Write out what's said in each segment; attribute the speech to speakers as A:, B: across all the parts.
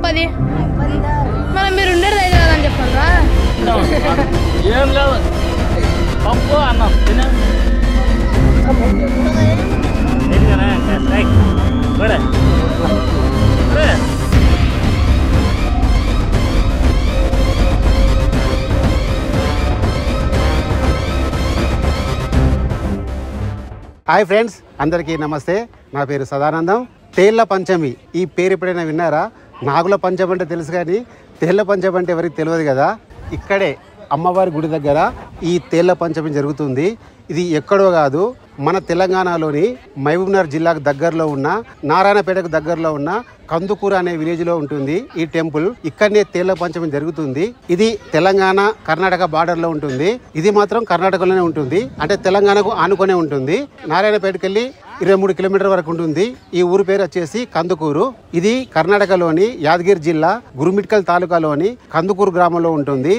A: 10 మరి మీరు ఉండేది హైదరాబాద్ అని చెప్పండి
B: ఏం లేదు పప్పు అన్నం తినే
C: హాయ్ ఫ్రెండ్స్, అందరికీ నమస్తే. నా పేరు సదానందం. తేళ్ల పంచమి ఈ పేరు ఎప్పుడైనా విన్నారా? నాగుల పంచమి అంటే తెలుసు, కానీ తేళ్ల పంచమి అంటే ఎవరికి తెలియదు కదా. ఇక్కడే అమ్మవారి గుడి దగ్గర ఈ తేళ్ల పంచమి జరుగుతుంది. ఇది ఎక్కడో కాదు, మన తెలంగాణలోని మహబూబ్నగర్ జిల్లాకు దగ్గరలో ఉన్న నారాయణపేటకు దగ్గరలో ఉన్న కందుకూరు అనే విలేజ్ లో ఉంటుంది ఈ టెంపుల్. ఇక్కడనే తేళ్ల పంచమి జరుగుతుంది. ఇది తెలంగాణ కర్ణాటక బార్డర్ లో ఉంటుంది. ఇది మాత్రం కర్ణాటకలోనే ఉంటుంది, అంటే తెలంగాణకు ఆనుకొనే ఉంటుంది. నారాయణపేటకి వెళ్ళి 23 కిలోమీటర్ వరకు ఉంటుంది. ఈ ఊరు పేరు వచ్చేసి కందుకూరు. ఇది కర్ణాటకలోని యాదగిరి జిల్లా గురుమిట్కల్ తాలూకాలోని కందుకూరు గ్రామంలో ఉంటుంది.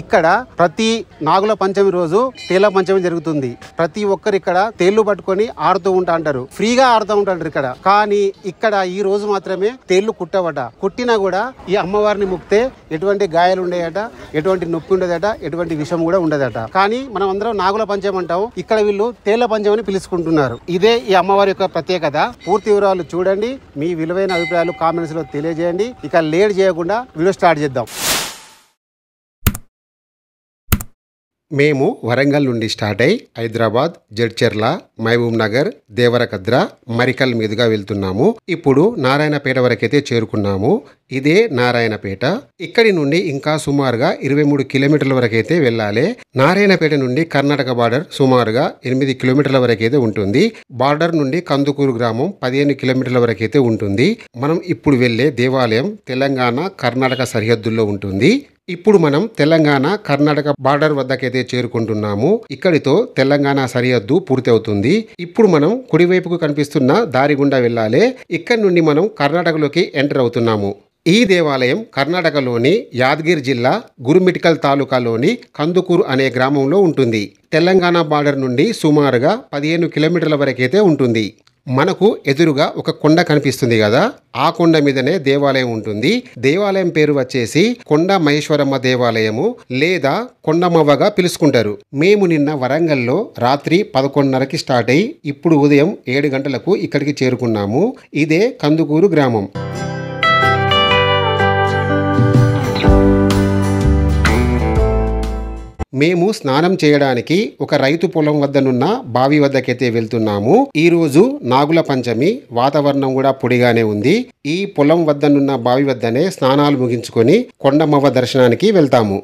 C: ఇక్కడ ప్రతి నాగుల పంచమి రోజు తేళ్ల పంచమి జరుగుతుంది. ప్రతి ఒక్కరు ఇక్కడ తేళ్లు పట్టుకొని ఆడుతూ ఉంటారు, ఫ్రీగా ఆడుతూ ఉంటారు ఇక్కడ. కానీ ఇక్కడ ఈ రోజు మాత్రమే తేళ్లు కుట్టవట. కుట్టినా కూడా ఈ అమ్మవారిని ముక్తే ఎటువంటి గాయాలు ఉండేయట, ఎటువంటి నొప్పి ఉండదట, ఎటువంటి విషం కూడా ఉండదట. కానీ మనం అందరం నాగుల పంచమి అంటాం, ఇక్కడ వీళ్ళు తేళ్ల పంచమి అని పిలుచుకుంటున్నారు. ఇదే ఈ అమ్మవారి యొక్క ప్రత్యేకత. పూర్తి వివరాలు చూడండి, మీ విలువైన అభిప్రాయాలు కామెంట్స్ లో తెలియజేయండి. ఇక లేట్ చేయకుండా వీడియో స్టార్ట్ చేద్దాం. మేము వరంగల్ నుండి స్టార్ట్ అయి హైదరాబాద్, జడ్చర్ల, మహబూబ్ నగర్, దేవరకద్ర, మరికల్ మీదుగా వెళ్తున్నాము. ఇప్పుడు నారాయణపేట వరకైతే చేరుకున్నాము. ఇదే నారాయణపేట. ఇక్కడి నుండి ఇంకా సుమారుగా 23 కిలోమీటర్ల వరకైతే వెళ్ళాలి. నారాయణపేట నుండి కర్ణాటక బార్డర్ సుమారుగా 8 కిలోమీటర్ల వరకైతే ఉంటుంది. బార్డర్ నుండి కందుకూరు గ్రామం 15 కిలోమీటర్ల వరకైతే ఉంటుంది. మనం ఇప్పుడు వెళ్లే దేవాలయం తెలంగాణ కర్ణాటక సరిహద్దుల్లో ఉంటుంది. ఇప్పుడు మనం తెలంగాణ కర్ణాటక బార్డర్ వద్దకైతే చేరుకుంటున్నాము. ఇక్కడితో తెలంగాణ సరిహద్దు పూర్తి అవుతుంది. ఇప్పుడు మనం కుడివైపుకు కనిపిస్తున్న దారి గుండా వెళ్ళాలి. ఇక్కడి నుండి మనం కర్ణాటకలోకి ఎంటర్ అవుతున్నాము. ఈ దేవాలయం కర్ణాటకలోని యాదగిరి జిల్లా గురుమిట్కల్ తాలూకాలోని కందుకూరు అనే గ్రామంలో ఉంటుంది. తెలంగాణ బార్డర్ నుండి సుమారుగా 15 కిలోమీటర్ల వరకైతే ఉంటుంది. మనకు ఎదురుగా ఒక కొండ కనిపిస్తుంది కదా, ఆ కొండ మీదనే దేవాలయం ఉంటుంది. దేవాలయం పేరు వచ్చేసి కొండ మహేశ్వరమ్మ దేవాలయము లేదా కొండమ్మవ్వగా పిలుచుకుంటారు. మేము నిన్న వరంగల్లో రాత్రి 11:30కి స్టార్ట్ అయ్యి ఇప్పుడు ఉదయం 7 గంటలకు ఇక్కడికి చేరుకున్నాము. ఇదే కందుకూరు గ్రామం. మేము స్నానం చేయడానికి ఒక రైతు పొలం వద్దనున్న బావి వద్దకైతే వెళ్తున్నాము. ఈ రోజు నాగుల పంచమి, వాతావరణం కూడా పొడిగానే ఉంది. ఈ పొలం వద్దనున్న బావి వద్దనే స్నానాలు ముగించుకొని కొండమ్మవ్వ దర్శనానికి వెళ్తాము.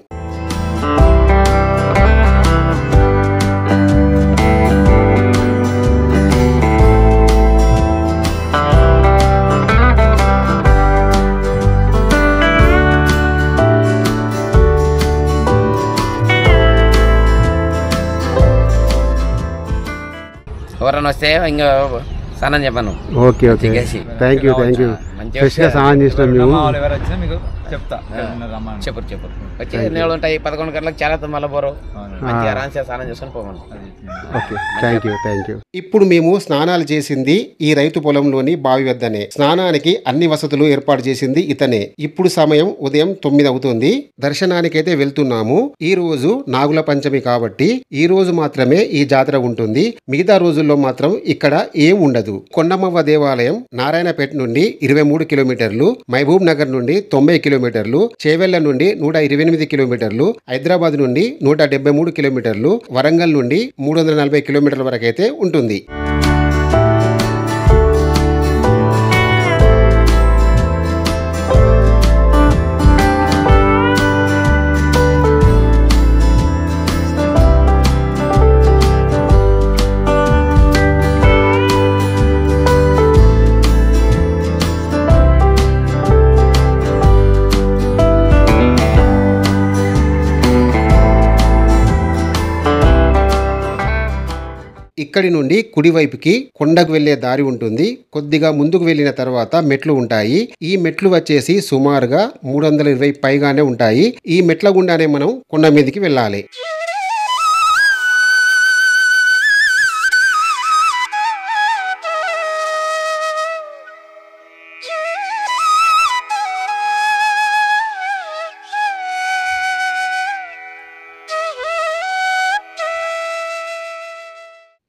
D: ఎవరన్నా వస్తే ఇంకా స్నానం చెప్పాను.
C: Okay okay, thank you thank you. ఫ్రెష్గా స్నానం చేసినాం మేము.
D: చెప్పరు వచ్చి నీళ్ళు ఉంటాయి. 11 గంటలకు చాలా మళ్ళీ పోరు, మంచిగా రాసి స్నానం చేసుకొని పోమను.
C: Okay, thank you thank you. ఇప్పుడు మేము స్నానాలు చేసింది ఈ రైతు పొలంలోని బావి వద్దనే. స్నానానికి అన్ని వసతులు ఏర్పాటు చేసింది ఇతనే. ఇప్పుడు సమయం ఉదయం 9 అవుతుంది. దర్శనానికైతే వెళ్తున్నాము. ఈ రోజు నాగుల పంచమి కాబట్టి ఈ రోజు మాత్రమే ఈ జాతర ఉంటుంది. మిగతా రోజుల్లో మాత్రం ఇక్కడ ఏం ఉండదు. కొండమ్మవ్వ దేవాలయం నారాయణపేట నుండి 23 కిలోమీటర్లు, మహబూబ్ నగర్ నుండి 90 కిలోమీటర్లు, చేవెళ్ల నుండి 128 కిలోమీటర్లు, హైదరాబాద్ నుండి 173 కిలోమీటర్లు, వరంగల్ నుండి 340 కిలోమీటర్ల వరకైతే ఉంటుంది. ఇక్కడి నుండి కుడివైపుకి కొండకు వెళ్లే దారి ఉంటుంది. కొద్దిగా ముందుకు వెళ్ళిన తర్వాత మెట్లు ఉంటాయి. ఈ మెట్లు వచ్చేసి సుమారుగా 320 పైగానే ఉంటాయి. ఈ మెట్ల గుండానే మనం కొండ మీదకి వెళ్ళాలి.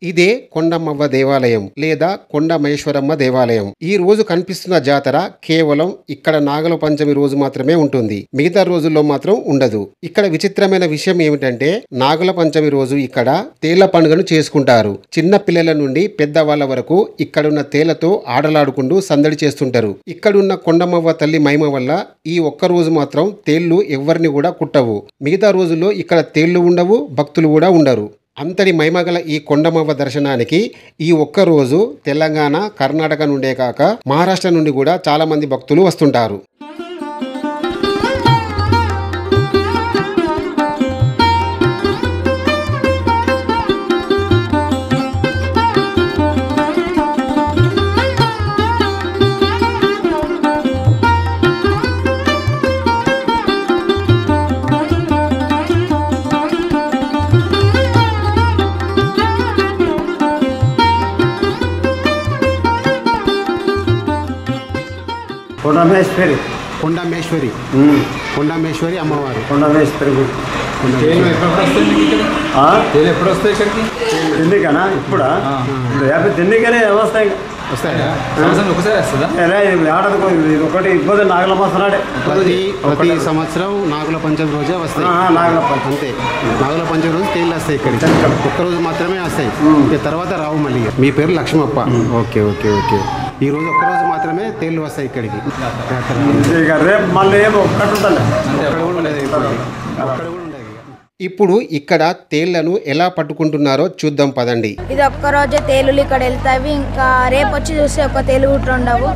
C: ఇదే కొండమ్మవ్వ దేవాలయం లేదా కొండ మహేశ్వరమ్మ దేవాలయం. ఈ రోజు కనిపిస్తున్న జాతర కేవలం ఇక్కడ నాగల పంచమి రోజు మాత్రమే ఉంటుంది. మిగతా రోజుల్లో మాత్రం ఉండదు. ఇక్కడ విచిత్రమైన విషయం ఏమిటంటే నాగుల పంచమి రోజు ఇక్కడ తేళ్ల పండుగను చేసుకుంటారు. చిన్న పిల్లల నుండి పెద్దవాళ్ళ వరకు ఇక్కడున్న తేళ్లతో ఆడలాడుకుంటూ సందడి చేస్తుంటారు. ఇక్కడున్న కొండమ్మవ్వ తల్లి మహిమ వల్ల ఈ ఒక్క రోజు మాత్రం తేళ్లు ఎవరిని కూడా కుట్టవు. మిగతా రోజుల్లో ఇక్కడ తేళ్లు ఉండవు, భక్తులు కూడా ఉండరు. అంతటి మహిమగల ఈ కొండమ్మవ్వ దర్శనానికి ఈ ఒక్క రోజు తెలంగాణ, కర్ణాటక నుండే కాక మహారాష్ట్ర నుండి కూడా చాలా మంది భక్తులు వస్తుంటారు.
E: కొండమేశ్వరి
C: కొండమేశ్వరి అమ్మవారు.
E: కొండమేశ్వరి
F: ఎప్పుడు వస్తాయి ఇక్కడికి?
E: తిండికనా ఇప్పుడా యాభై తిండికనే వస్తాయి.
C: వస్తాయా?
F: ఒకసారి వస్తుందా?
E: ఆడదు ఇది ఒకటి ఇబ్బంది నాగల మాసం నాడే
C: ప్రతి సంవత్సరం నాగుల పంచమి రోజే వస్తాయి.
E: నాగల పంచమి
C: అంతే. నాగుల పంచమి రోజు తేళ్ళు వస్తాయి ఇక్కడికి. ఒక్కరోజు మాత్రమే వస్తాయి, తర్వాత రావు మళ్ళీ. మీ పేరు లక్ష్మప్ప. Okay okay okay. ఈ రోజు ఒక్కరోజు మాత్రమే తేళ్ళు వస్తాయి ఇక్కడికి.
E: రేపు మళ్ళీ ఏమో ఒక్కటి
C: ఇప్పుడు ఇక్కడ తేళ్లను ఎలా పట్టుకుంటున్నారో చూద్దాం పదండి.
A: ఇది ఒక్కరోజే తేలులు ఇక్కడ వెళ్తావి. ఇంకా రేపు వచ్చి చూస్తే ఒక తేలు గుట్టు ఉండవు.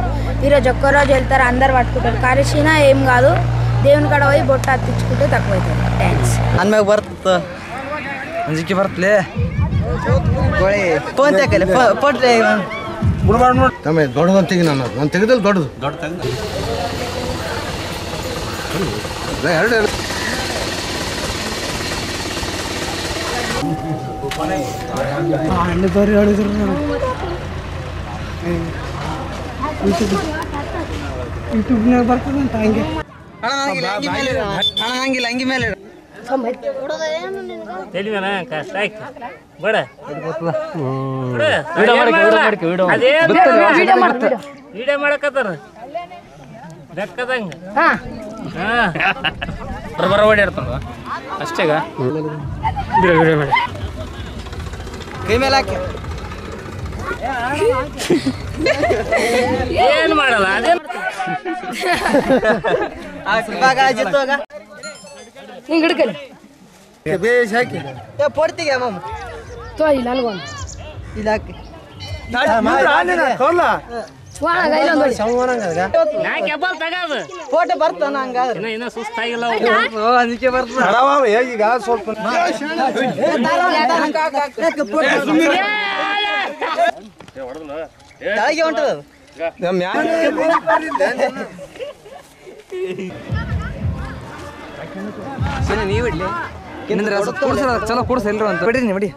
A: ఈరోజు ఒక్కరోజు వెళ్తారు, అందరు పట్టుకుంటారు. కరిచినా ఏం కాదు, దేవుని కాడ పోయి బొట్ట అత్తించుకుంటే తక్కువ అవుతుంది. థ్యాంక్స్.
G: ಅನ್ಮ್ಯಾಗ ಬರ್ತದ ಅಂಜಿಕೆ ಬರ್ತಲೇ ಫೋನ್ ತಕಲೆ ಪಟ್ರೆ
F: ದೊಡ್ಡದೊಂದು ತೆಗಿ ನಾನು ತೆಗೆದಲ್ಲಿ ದೊಡ್ಡದು ಎರಡು
G: ಯೂಟ್ಯೂಬ್ನಾಗ ಬರ್ತದಂತ ಹಂಗೆ ಹಂಗಿಲ್ಲ ಹಂಗೆ ಮೇಲೆ
B: ವಿಡಿಯೋ ಮಾಡಕತ್ತಾರ ಬರ ಓಡಾಡ್ತಾನ ಅಷ್ಟೇಗ ವಿಡಿಯೋ ಮಾಡಿ
G: ಕೈ ಮೇಲೆ ಹಾಕಿ
B: ಏನ್ ಮಾಡಲ್ಲ ಅದೇ
A: ಹಿಂಗೆ ಹಿಡ್ಕಲಿ
G: ಬೇಸ್ ಹಾಕಿ ಪಡ್ತೀಗ ಮಾಮ
A: ತೋ ಇಲ್ಲ ಅಲ್ಗೊಂಡು
G: ಇದು ಹಾಕಿ ಫೋಟೋ ಬರ್ತಾನ ಹಂಗಾದ್ರೆ
B: ಇನ್ನ ಸುಸ್ತಾಗಿಲ್ಲ
G: ಅದಕ್ಕೆ ಬರ್ತದ
E: ಈಗ ಸ್ವಲ್ಪ
G: ತಾಯಿಗೆ ಹೊಂಟದ ನೀವು ಇಡ್ಲಿ ಚಲೋ ಕೂಡ್ಸ ಎಲ್ರು ಅಂತ ಬಿಡ್ರಿ ನೀವು ಬಿಡಿ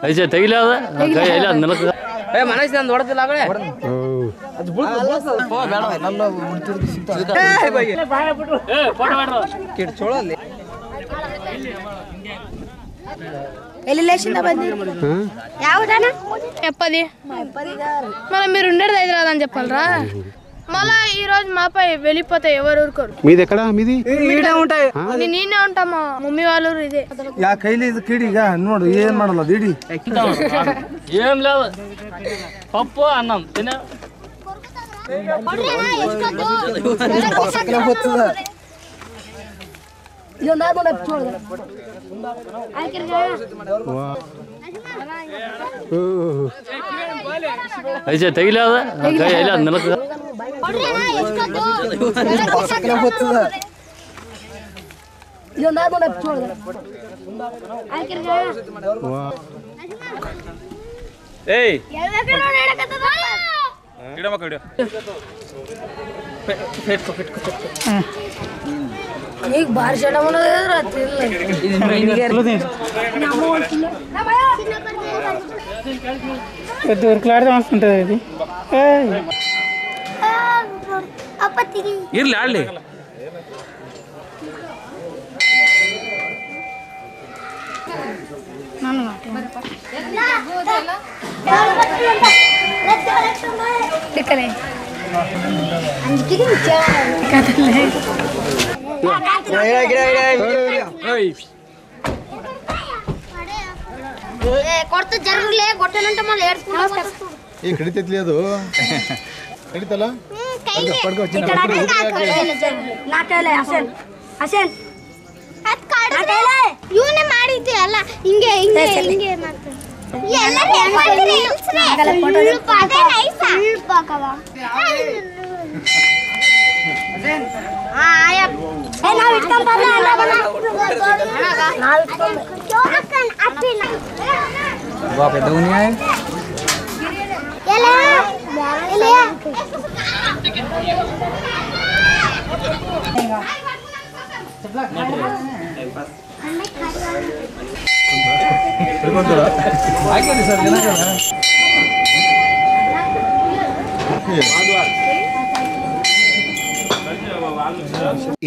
B: ಐಸೆ ತೆಗಿಲ ನೆಲಕ
G: ಮನಸ್ಸು ನಾನು ಹೊಡೆದಿಲ್ಲ ಚೋಳಲ್ಲಿ
A: ఎల్లి లేచిందా బండి యావదనా చెప్పది మళ్ళీ మీరు ఉండేది హైదరాబాద్ అని చెప్పాలరా. మళ్ళా ఈ రోజు మాపై వెళ్ళిపోతాయి, ఎవరు ఊరుకోరు.
C: మీది ఎక్కడ? మీది
G: ఉంటాయి.
A: నేనే ఉంటా, మా మమ్మీ వాళ్ళు ఇదే.
E: ಯಾ ಕೈಲಿ ಇದು ಕಿಡಿಗ ನೋಡು ಏನ್ ಮಾಡಲ್ಲ ದಿಡಿ
B: ఏం లేదు పప్పు అన్నం తినే ಐಸೆ ತೆಗಿಲ ನೆಲಕ ಏಯ್
A: నీకు భారీ చెడ్డ ఉన్నది కదరా
G: ఇది మీ ఇంటికి
H: దొరికిలాడదాం వస్తుంటుంది ఇది
F: ఇర్లే ఆడలే
A: కొడుతూ జరుగులే కొట్టనంటే మళ్ళీ ఏడ్చుకుంటా
F: ఇక్కడ తెచ్చలేదు ಕಡಿತಲ್ಲ
I: ಇವನೇ ಮಾಡಿದ್ದೆ ಅಲ್ಲ ಹಿಂಗೆ ಹಿಂಗೆ ಹಿಂಗೆ ಮಾಡ್ತಾರೆ
G: పెద్ద ఉన్నాయి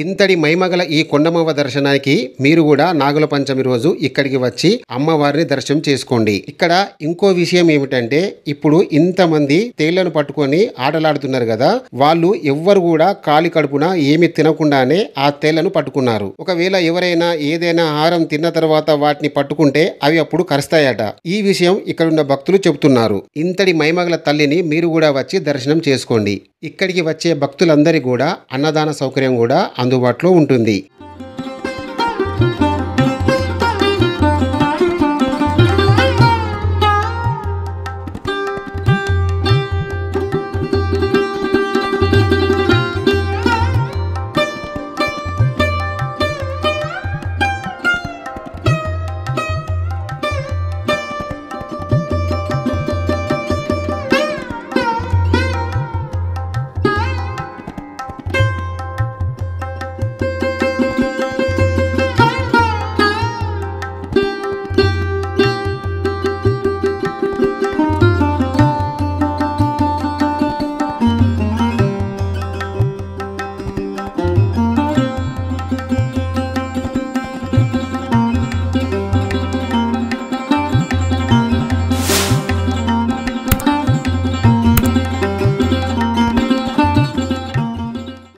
C: ఇంతటి మైమగల ఈ కొండమవ్వ దర్శనానికి మీరు కూడా నాగుల పంచమి రోజు ఇక్కడికి వచ్చి అమ్మవారిని దర్శనం చేసుకోండి. ఇక్కడ ఇంకో విషయం ఏమిటంటే ఇప్పుడు ఇంతమంది తేళ్లను పట్టుకొని ఆటలాడుతున్నారు కదా, వాళ్ళు ఎవ్వరు కూడా ఖాళీ కడుపున ఏమి తినకుండానే ఆ తేళ్లను పట్టుకున్నారు. ఒకవేళ ఎవరైనా ఏదైనా ఆహారం తిన్న తర్వాత వాటిని పట్టుకుంటే అవి అప్పుడు కరుస్తాయట. ఈ విషయం ఇక్కడున్న భక్తులు చెబుతున్నారు. ఇంతటి మైమగల తల్లిని మీరు కూడా వచ్చి దర్శనం చేసుకోండి. ఇక్కడికి వచ్చే భక్తులందరికీ కూడా అన్నదాన సౌకర్యం కూడా అందుబాటులో ఉంటుంది.